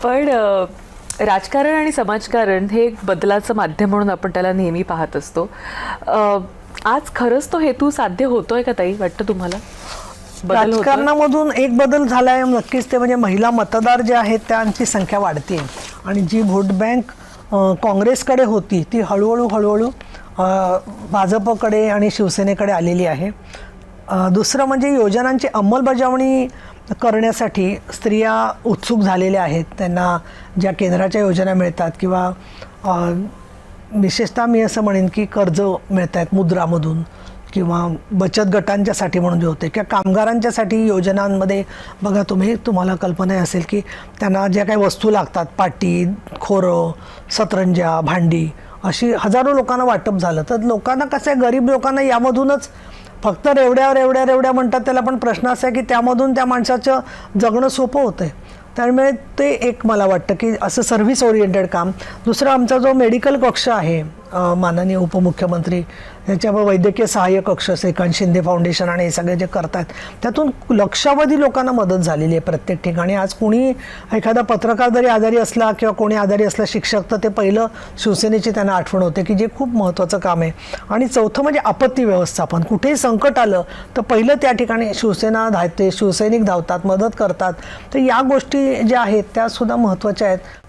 पण राजकारण आणि समाजकारण हे एक बदलाचं माध्यम म्हणून आपण त्याला नेहमी पाहत असतो. आज खरंच तो हेतू साध्य होतोय का ताई, वाटतं तुम्हाला? राजकारणामधून एक बदल झालाय नक्कीच, ते म्हणजे महिला मतदार जे आहेत त्यांची संख्या वाढते आणि जी व्होट बँक काँग्रेसकडे होती ती हळूहळू भाजपकडे आणि शिवसेनेकडे आलेली आहे. दुसरं म्हणजे योजनांची अंमलबजावणी करण्यासाठी स्त्रिया उत्सुक झालेल्या आहेत. त्यांना ज्या केंद्राच्या योजना मिळतात किंवा विशेषतः मी असं म्हणेन की कर्ज मिळत आहेत मुद्रामधून किंवा बचत गटांच्यासाठी म्हणून जे होते किंवा कामगारांच्यासाठी योजनांमध्ये बघा तुम्हाला कल्पना असेल की त्यांना ज्या काही वस्तू लागतात, पाटी, खोरं, सतरंजा, भांडी, अशी हजारो लोकांना वाटप झालं. तर लोकांना कसं आहे, गरीब लोकांना यामधूनच फक्त रेवड्या म्हणतात त्याला, पण प्रश्न असा आहे की त्यामधून त्या माणसाचं जगणं सोपं होतं आहे. त्यामुळे ते एक मला वाटतं की असं सर्व्हिस ओरिएंटेड काम. दुसरा आमचा जो मेडिकल कक्ष आहे, माननीय उपमुख्यमंत्री याच्या वैद्यकीय सहाय्य कक्ष, श्रीकांत शिंदे फाउंडेशन आणि हे सगळे जे करतात त्यातून लक्षावधी लोकांना मदत झालेली आहे प्रत्येक ठिकाणी. आज कोणी एखादा पत्रकार जरी आजारी असला किंवा कोणी आजारी असला, शिक्षक, तर ते पहिलं शिवसेनेची त्यांना आठवण होते की जे खूप महत्त्वाचं काम आहे. आणि चौथं म्हणजे आपत्ती व्यवस्थापन. कुठेही संकट आलं तर पहिलं त्या ठिकाणी शिवसेना धावते, शिवसैनिक धावतात, मदत करतात. तर या गोष्टी ज्या आहेत त्या सुद्धा महत्त्वाच्या आहेत.